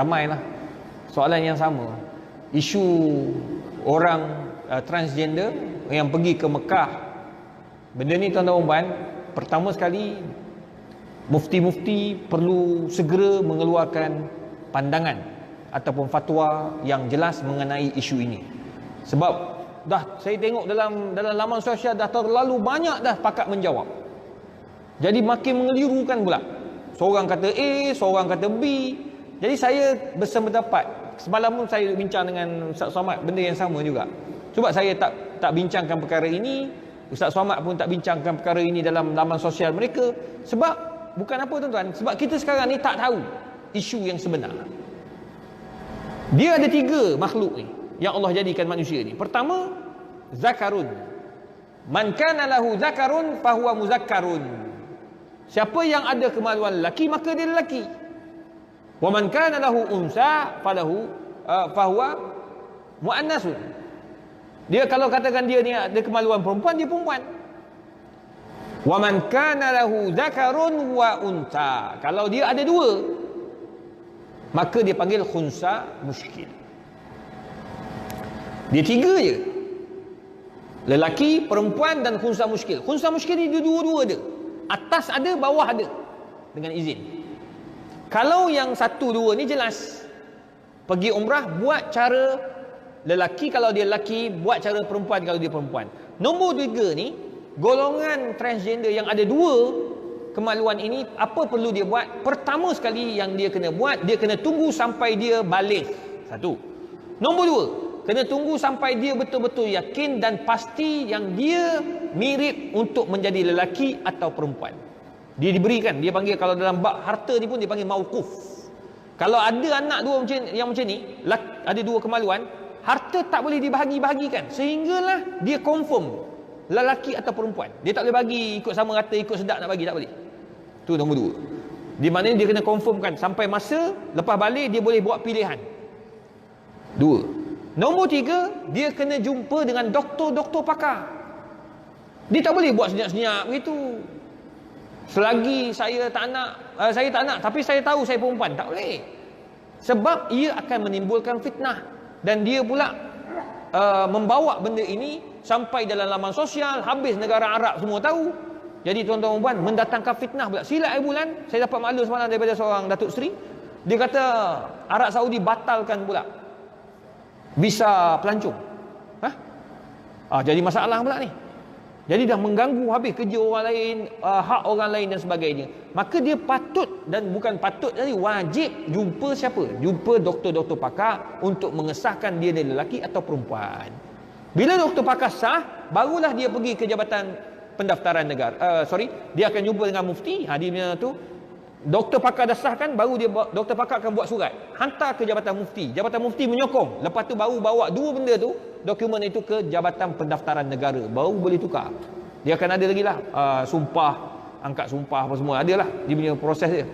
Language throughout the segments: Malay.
ramailah soalan yang sama. Isu orang transgender yang pergi ke Mekah. Benda ni tuan-tuan puan, pertama sekali mufti-mufti perlu segera mengeluarkan pandangan ataupun fatwa yang jelas mengenai isu ini. Sebab dah saya tengok dalam laman sosial dah terlalu banyak dah pakat menjawab. Jadi makin mengelirukan pula. Seorang kata A, seorang kata B. Jadi saya bersependapat. Semalam pun saya bincang dengan Ustaz Somad benda yang sama juga. Sebab saya tak bincangkan perkara ini, Ustaz Somad pun tak bincangkan perkara ini dalam laman sosial mereka. Sebab bukan apa tuan-tuan, sebab kita sekarang ni tak tahu isu yang sebenar. Dia ada 3 makhluk ni yang Allah jadikan manusia ni. Pertama, zakarun. Man kana lahu zakarun fahuwa muzakkarun. Siapa yang ada kemaluan lelaki maka dia lelaki. Wa man kana lahu unsa fahuwa muannasun. Dia kalau katakan dia ni ada kemaluan perempuan, dia perempuan. Wa man kana lahu zakarun wa unsa. Kalau dia ada 2, maka dia panggil khunsa muskil. Dia 3 je. Lelaki, perempuan dan khunsa muskil. Khunsa muskil ni dia dua-dua ada. Atas ada, bawah ada. Dengan izin. Kalau yang 1, 2 ni jelas. Pergi umrah buat cara lelaki kalau dia lelaki, buat cara perempuan kalau dia perempuan. Nombor 3 ni, golongan transgender yang ada 2 kemaluan ini, apa perlu dia buat? Pertama sekali yang dia kena buat, dia kena tunggu sampai dia balik. 1. Nombor 2, kena tunggu sampai dia betul-betul yakin dan pasti yang dia mirip untuk menjadi lelaki atau perempuan. Dia diberikan, dia panggil kalau dalam bab harta ni pun dia panggil mauquf. Kalau ada anak 2 yang macam ni, ada 2 kemaluan, harta tak boleh dibahagi-bahagikan sehinggalah dia confirm lelaki atau perempuan. Dia tak boleh bagi ikut sama rata, ikut sedap nak bagi, tak boleh. Tu nombor 2. Di mana dia kena confirmkan sampai masa lepas balik dia boleh buat pilihan. 2. Nombor 3, dia kena jumpa dengan doktor-doktor pakar. Dia tak boleh buat senyap-senyap begitu. Selagi saya tak nak, tapi saya tahu saya perempuan, tak boleh. Sebab ia akan menimbulkan fitnah. Dan dia pula membawa benda ini sampai dalam laman sosial, habis negara Arab semua tahu. Jadi tuan-tuan puan, mendatangkan fitnah pula. Silat bulan, saya dapat maklum semalam daripada seorang Datuk Seri. Dia kata Arab Saudi batalkan pula visa pelancong. Jadi masalah pula ni. Jadi dah mengganggu habis kerja orang lain, hak orang lain dan sebagainya. Maka dia patut, dan bukan patut tadi, wajib jumpa siapa? Jumpa doktor-doktor pakar untuk mengesahkan dia ni lelaki atau perempuan. Bila doktor pakar sah, barulah dia pergi ke Jabatan Pendaftaran Negara. Dia akan jumpa dengan mufti. Dia punya tu, doktor pakar dah sahkan, baru doktor pakar akan buat surat, hantar ke Jabatan Mufti. Jabatan Mufti menyokong. Lepas tu baru bawa 2 benda tu, dokumen itu ke Jabatan Pendaftaran Negara, baru boleh tukar. Dia akan ada lagi lah sumpah, angkat sumpah apa semua, ada lah dia punya proses dia.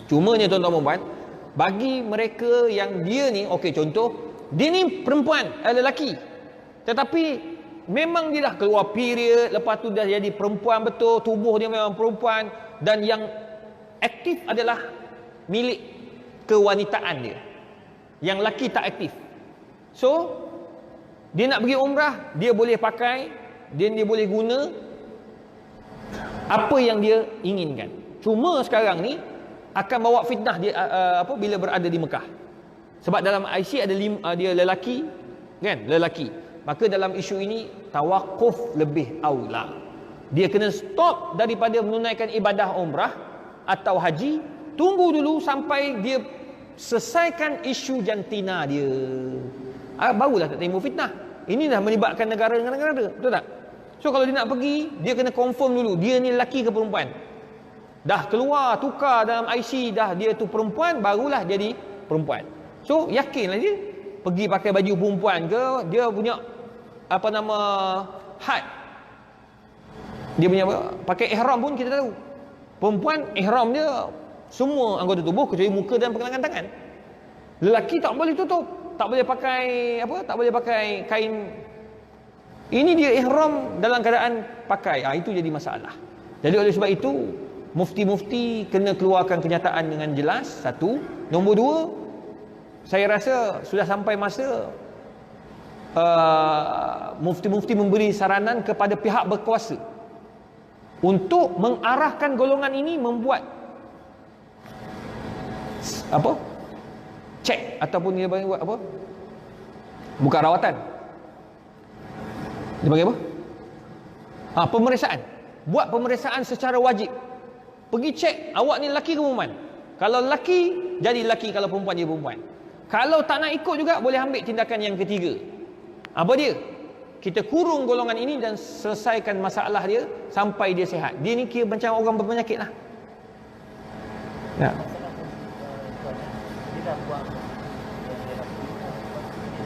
Cumanya tuan-tuan dan puan, bagi mereka yang dia ni, okey, contoh dia ni perempuan, lelaki, tetapi memang dia dah keluar period, lepas tu dah jadi perempuan betul, tubuh dia memang perempuan, dan yang aktif adalah milik kewanitaan dia. Yang lelaki tak aktif. So dia nak pergi umrah, dia boleh pakai, dia boleh guna apa yang dia inginkan. Cuma sekarang ni akan bawa fitnah dia bila berada di Mekah. Sebab dalam IC ada dia lelaki, kan? Lelaki. Maka dalam isu ini tawakuf lebih aula. Dia kena stop daripada menunaikan ibadah umrah atau haji, tunggu dulu sampai dia selesaikan isu jantina dia. Barulah tak timbul fitnah. Ini dah melibatkan negara dengan negara, betul tak? So kalau dia nak pergi, dia kena confirm dulu dia ni lelaki ke perempuan. Dah keluar tukar dalam IC, dah dia tu perempuan, barulah jadi perempuan. So yakinlah dia pergi pakai baju perempuan ke, dia punya had, dia punya pakai ihram pun kita tahu. Perempuan ihram dia semua anggota tubuh kecuali muka dan pergelangan tangan. Lelaki tak boleh tutup, tak boleh pakai tak boleh pakai kain. Ini dia ihram dalam keadaan pakai. Itu jadi masalah. Jadi oleh sebab itu mufti-mufti kena keluarkan kenyataan dengan jelas. 1. Nombor 2, saya rasa sudah sampai masa mufti-mufti memberi saranan kepada pihak berkuasa untuk mengarahkan golongan ini membuat apa? Cek ataupun dia buat apa? Bukan rawatan. Dia panggil apa? Pemeriksaan. Buat pemeriksaan secara wajib. Pergi cek awak ni lelaki ke perempuan. Kalau lelaki, jadi lelaki. Kalau perempuan, jadi perempuan. Kalau tak nak ikut juga, boleh ambil tindakan yang ketiga. Apa dia? Kita kurung golongan ini dan selesaikan masalah dia sampai dia sihat. Dia ni kira macam orang berpenyakit lah. Ya.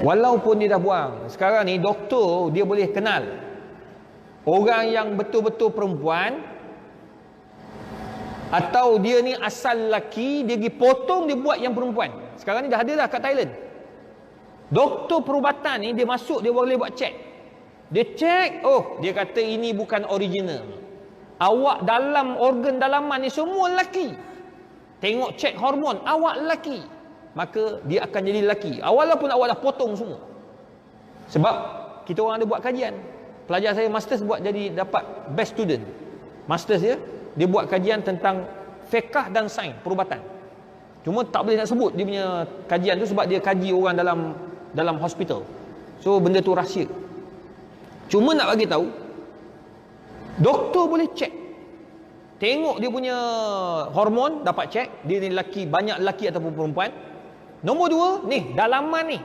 Walaupun dia dah buang, sekarang ni doktor dia boleh kenal orang yang betul-betul perempuan atau dia ni asal lelaki, dia pergi potong, dia buat yang perempuan. Sekarang ni dah ada dah kat Thailand. Doktor perubatan ni dia masuk, dia boleh buat cek. Dia cek, oh dia kata ini bukan original. Awak dalam organ dalaman ni semua lelaki. Tengok cek hormon, awak lelaki. Maka dia akan jadi lelaki. Walaupun awak dah potong semua. Sebab kita orang ada buat kajian. Pelajar saya masters buat jadi dapat best student. Masters dia buat kajian tentang fiqh dan sains perubatan. Cuma tak boleh nak sebut dia punya kajian tu sebab dia kaji orang dalam hospital. So benda tu rahsia. Cuma nak bagi tahu doktor boleh cek. Tengok dia punya hormon dapat cek, dia ni lelaki, banyak lelaki ataupun perempuan. Nombor dua, ni dalaman ni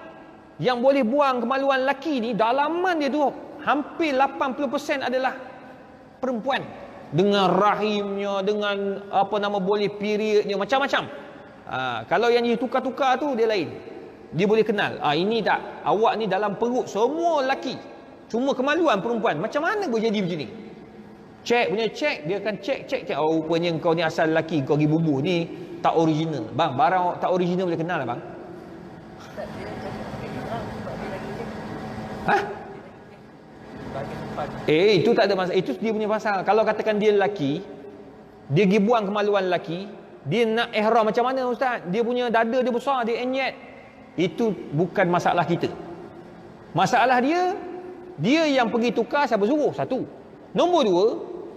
yang boleh buang kemaluan lelaki ni, dalaman dia tu hampir 80% adalah perempuan. Dengan rahimnya, dengan boleh periodnya, macam-macam. Kalau yang ditukar-tukar tu dia lain. Dia boleh kenal. Ini tak, awak ni dalam perut semua lelaki, cuma kemaluan perempuan. Macam mana boleh jadi macam ni? Cek punya cek, dia akan cek. Rupanya kau ni asal lelaki, kau pergi bubuh ni tak original. Bang, barang tak original boleh kenal lah bang. Itu tak ada masalah. Itu dia punya pasal. Kalau katakan dia lelaki, dia pergi buang kemaluan lelaki, dia nak ihram macam mana ustaz? Dia punya dada dia besar, dia enyet. Itu bukan masalah kita. Masalah dia yang pergi tukar, siapa suruh? Satu. Nombor dua,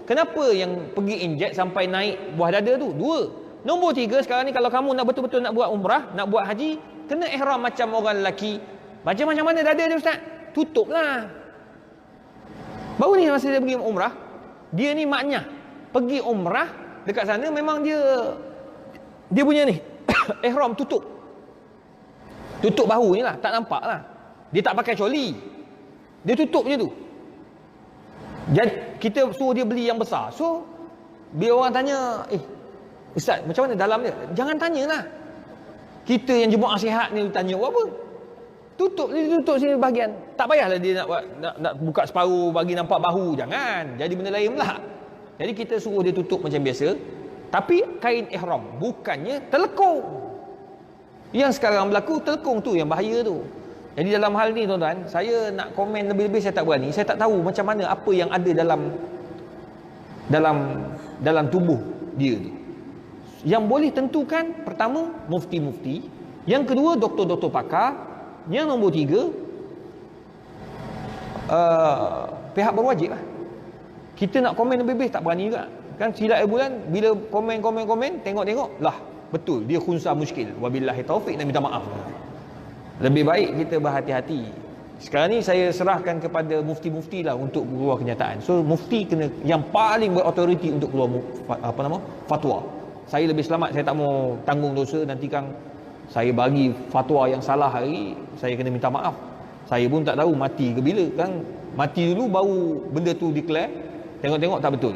kenapa yang pergi inject sampai naik buah dada tu? Dua. Nombor tiga, sekarang ni kalau kamu nak betul-betul nak buat umrah, nak buat haji, kena ihram macam orang lelaki. Macam mana dada dia ustaz? Tutuplah. Baru ni masa dia pergi umrah, dia ni maknya pergi umrah dekat sana memang dia punya ni ihram tutup bahu ni lah, tak nampak lah. Dia tak pakai coli, dia tutup je tu. Jadi kita suruh dia beli yang besar. So bila orang tanya, ustaz macam mana dalam dia, jangan tanyalah. Kita yang jemaah sihat ni tanya apa? Tutup sini bahagian. Tak payahlah dia nak buka separuh bagi nampak bahu, jangan. Jadi benda lain pula. Jadi kita suruh dia tutup macam biasa, tapi kain ihram, bukannya telekung. Yang sekarang berlaku telekung tu yang bahaya tu. Jadi dalam hal ni tuan-tuan, saya nak komen lebih-lebih saya tak berani. Saya tak tahu macam mana apa yang ada dalam tubuh dia tu. Yang boleh tentukan, pertama mufti-mufti, yang kedua doktor-doktor pakar, yang nombor tiga pihak berwajib lah. Kita nak komen lebih-lebih tak berani juga. Kan silap bulan bila komen tengok lah betul dia khunsa muskil. Wabillahi taufik, dan minta maaf. Lebih baik kita berhati-hati. Sekarang ni saya serahkan kepada mufti-mufti lah untuk keluar kenyataan. So mufti kena yang paling berautoriti untuk keluar fatwa. Saya lebih selamat, saya tak mau tanggung dosa nanti kan saya bagi fatwa yang salah hari, saya kena minta maaf. Saya pun tak tahu mati ke bila, kan mati dulu baru benda tu declare, tengok-tengok tak betul.